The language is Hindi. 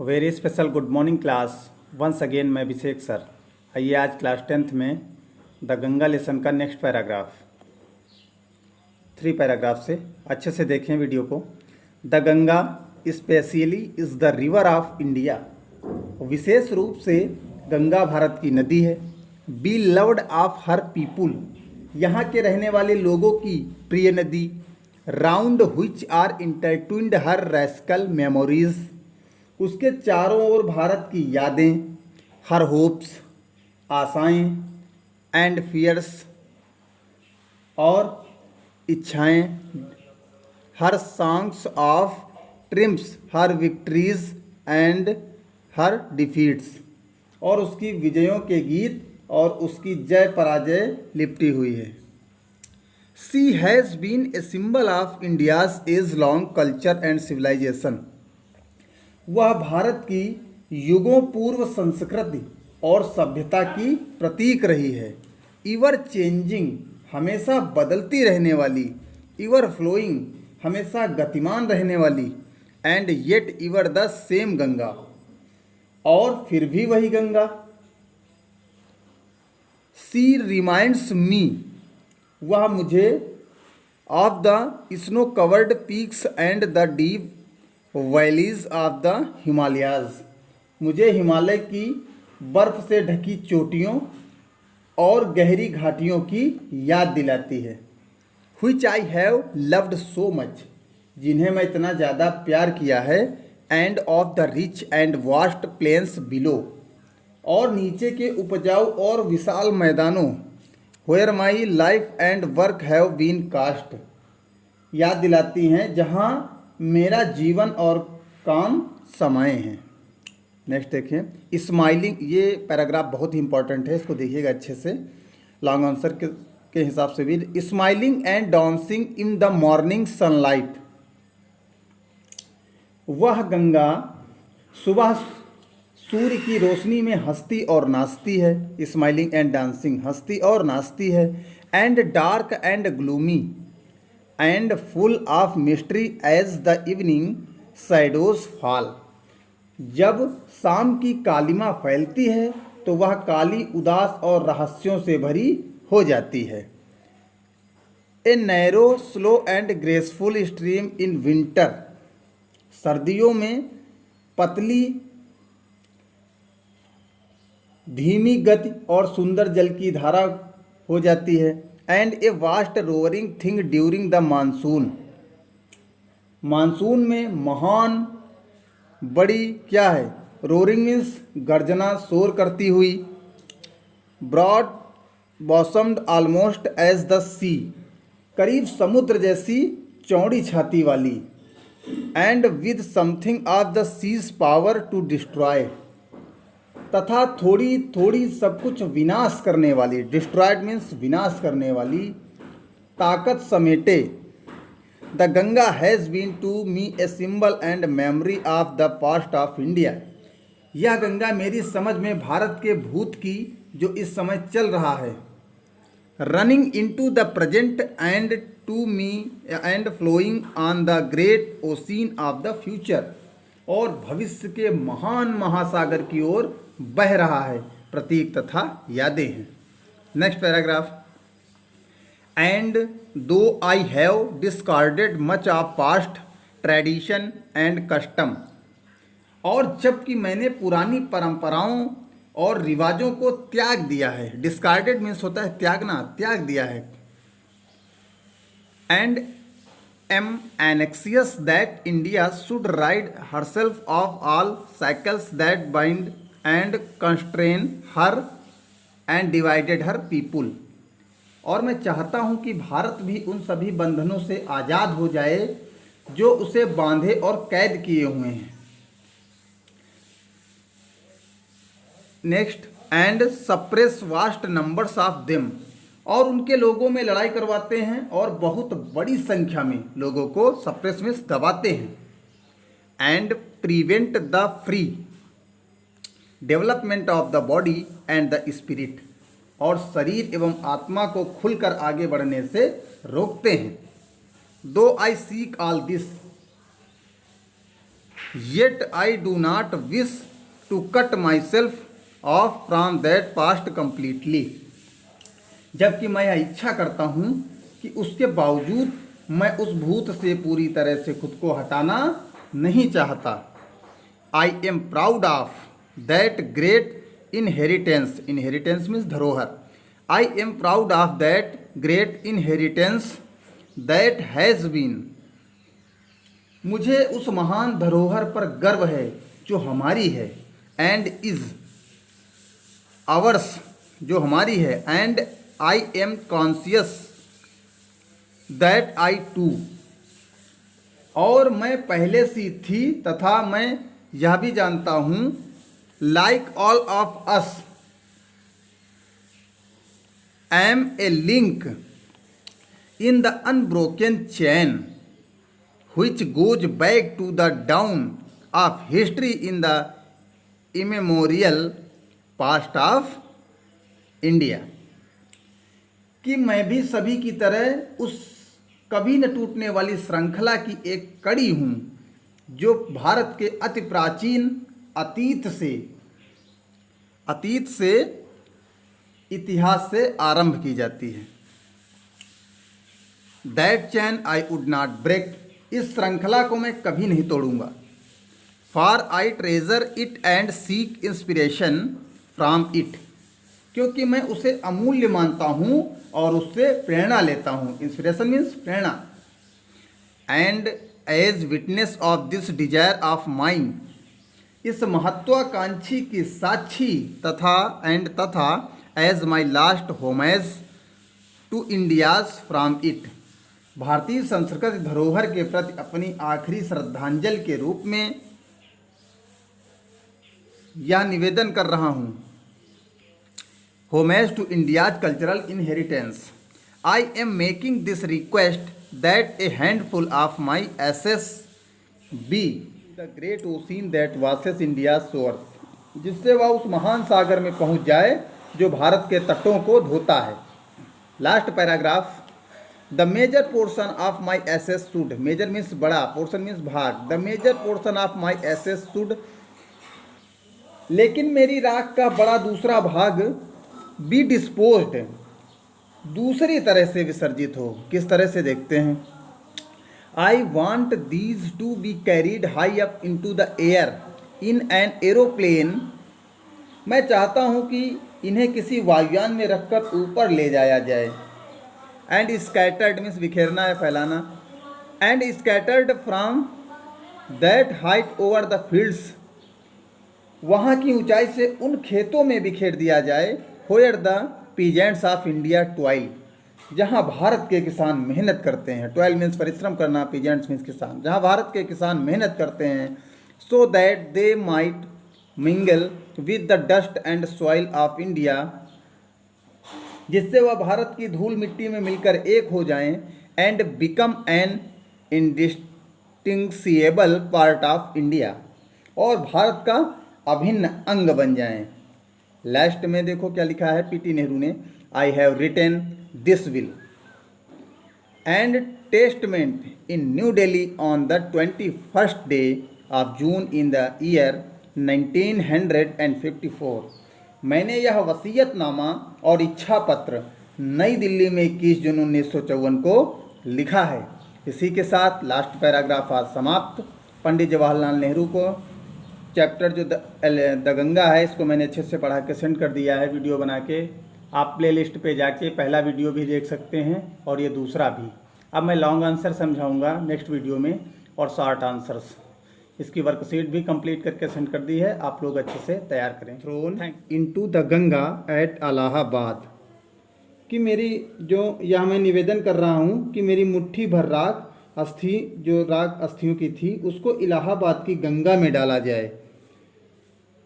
Very special good morning class. Once again मैं अभिषेक सर। आइए आज क्लास 10th में द गंगा लेसन का नेक्स्ट पैराग्राफ 3 पैराग्राफ से अच्छे से देखें वीडियो को। The Ganga specially is the river of India. विशेष रूप से गंगा भारत की नदी है। Be loved of her people, यहाँ के रहने वाले लोगों की प्रिय नदी। Round which are intertwined her racial memories, उसके चारों ओर भारत की यादें। हर होप्स, आशाएं, एंड फियर्स, और इच्छाएं। हर songs of TRIMS, her victories and her defeats, और उसकी विजयों के गीत और उसकी जय पराजय लिपटी हुई है। She has been a symbol of India's age long culture and civilization. वह भारत की युगों पूर्व संस्कृति और सभ्यता की प्रतीक रही है। इवर चेंजिंग, हमेशा बदलती रहने वाली। इवर फ्लोइंग, हमेशा गतिमान रहने वाली। And yet इवर the same Ganga, और फिर भी वही गंगा। सी रिमाइंड्स मी, वह मुझे of the snow covered peaks and the deep valleys of the Himalayas, मुझे हिमालय की बर्फ से ढकी चोटियों और गहरी घाटियों की याद दिलाती है। Which I have loved so much, जिन्हें मैं इतना ज़्यादा प्यार किया है। And of the rich and vast plains below, और नीचे के उपजाऊ और विशाल मैदानों। Where my life and work have been cast, याद दिलाती हैं जहाँ मेरा जीवन और काम समाये हैं। नेक्स्ट देखें, स्माइलिंग। ये पैराग्राफ बहुत ही इंपॉर्टेंट है, इसको देखिएगा अच्छे से, लॉन्ग आंसर के हिसाब से भी। Smiling and dancing in the morning sunlight, वह गंगा सुबह सूर्य की रोशनी में हंसती और नाचती है। स्माइलिंग एंड डांसिंग, हंसती और नाचती है। And dark and gloomy and full of mystery as the evening shadows fall, जब शाम की कालिमा फैलती है तो वह काली, उदास और रहस्यों से भरी हो जाती है। A narrow slow and graceful stream in winter, सर्दियों में पतली, धीमी गति और सुंदर जल की धारा हो जाती है। And a vast roaring thing during the monsoon, monsoon में महान, बड़ी क्या है, रोरिंग मीन्स गर्जना, शोर करती हुई। Broad bosomed almost as the sea, करीब समुद्र जैसी चौड़ी छाती वाली। And with something of the sea's power to destroy, तथा थोड़ी थोड़ी सब कुछ विनाश करने वाली। डिस्ट्रॉयड मीन्स विनाश करने वाली ताकत समेटे। The Ganga has been to me a symbol and memory of the past of India, यह गंगा मेरी समझ में भारत के भूत की जो इस समय चल रहा है। Running into the present and to me and flowing on the great ocean of the future, और भविष्य के महान महासागर की ओर बह रहा है। प्रतीक तथा यादें हैं। Next paragraph. एंड दो I have discarded much of past tradition and custom, और जबकि मैंने पुरानी परंपराओं और रिवाजों को त्याग दिया है। डिस्कार्डेड मीन्स होता है त्यागना, त्याग दिया है। And am anxious that India should rid herself of all shackles that bind and constrain her and divided her people, और मैं चाहता हूं कि भारत भी उन सभी बंधनों से आज़ाद हो जाए जो उसे बांधे और कैद किए हुए हैं। Next, and suppress vast numbers of them, और उनके लोगों में लड़ाई करवाते हैं और बहुत बड़ी संख्या में लोगों को सप्रेस में दबाते हैं। And prevent the free development of the body and the spirit, और शरीर एवं आत्मा को खुलकर आगे बढ़ने से रोकते हैं। Though I seek all this, yet I do not wish to cut myself off from that past completely. जबकि मैं यह इच्छा करता हूँ कि उसके बावजूद मैं उस भूत से पूरी तरह से खुद को हटाना नहीं चाहता। I am proud of that great inheritance, inheritance means धरोहर। I am proud of that great inheritance that has been, मुझे उस महान धरोहर पर गर्व है जो हमारी है, एंड इज आवर्स, जो हमारी है, and I am conscious that I too, और मैं पहले सी थी तथा मैं यह भी जानता हूँ, like all of us am a link in the unbroken chain which goes back to the dawn of history in the immemorial past of India। कि मैं भी सभी की तरह उस कभी न टूटने वाली श्रृंखला की एक कड़ी हूँ जो भारत के अति प्राचीन अतीत से इतिहास से आरंभ की जाती है। That chain I would not break, इस श्रृंखला को मैं कभी नहीं तोड़ूंगा। For I treasure it and seek inspiration from it, क्योंकि मैं उसे अमूल्य मानता हूँ और उससे प्रेरणा लेता हूँ। इंस्पिरेशन मीन्स प्रेरणा। And as witness of this desire of mind, इस महत्वाकांक्षी की साक्षी तथा as my last homage to India's from it, भारतीय संस्कृति धरोहर के प्रति अपनी आखिरी श्रद्धांजलि के रूप में यह निवेदन कर रहा हूँ। Homage to India's cultural inheritance, I am making this request that a handful of my ashes be the great ocean that washes India shores, जिससे वह उस महान सागर में पहुँच जाए जो भारत के तटों को धोता है। Last paragraph, the major portion of my ashes should, major means बड़ा, पोर्शन मीन्स भाग, the major portion of my ashes should, लेकिन मेरी राख का बड़ा दूसरा भाग बी डिस्पोज्ड, दूसरी तरह से विसर्जित हो। किस तरह से देखते हैं। I want these to be carried high up into the air in an aeroplane, मैं चाहता हूँ कि इन्हें किसी वायुयान में रखकर ऊपर ले जाया जाए। एंड स्कैटर्ड मीन्स बिखेरना है, फैलाना। And scattered from that height over the fields, वहाँ की ऊंचाई से उन खेतों में बिखेर दिया जाए। Where the peasants of India toil, जहाँ भारत के किसान मेहनत करते हैं। टॉयल मीन्स परिश्रम करना, पीजेंट्स मीन्स किसान, जहाँ भारत के किसान मेहनत करते हैं। So that they might mingle with the dust and soil of India, जिससे वह भारत की धूल मिट्टी में मिलकर एक हो जाएं। And become an indistinguishable part of India, और भारत का अभिन्न अंग बन जाएं। लास्ट में देखो क्या लिखा है पीटी नेहरू ने, I have written this will and testament in New Delhi on the 21st day of June in the year 1954। मैंने यह वसीयतनामा और इच्छा पत्र नई दिल्ली में 21 जून 1954 को लिखा है। इसी के साथ लास्ट पैराग्राफ आज समाप्त। पंडित जवाहरलाल नेहरू को चैप्टर जो द गंगा है, इसको मैंने अच्छे से पढ़ा के सेंड कर दिया है वीडियो बना के। आप प्लेलिस्ट पे जाके पहला वीडियो भी देख सकते हैं और ये दूसरा भी। अब मैं लॉन्ग आंसर समझाऊंगा नेक्स्ट वीडियो में और शॉर्ट आंसर्स। इसकी वर्कशीट भी कंप्लीट करके सेंड कर दी है, आप लोग अच्छे से तैयार करें। Thrown into the Ganga at Allahabad, कि मेरी जो यह मैं निवेदन कर रहा हूँ कि मेरी मुट्ठी भर राख अस्थि, जो राख अस्थियों की थी, उसको इलाहाबाद की गंगा में डाला जाए।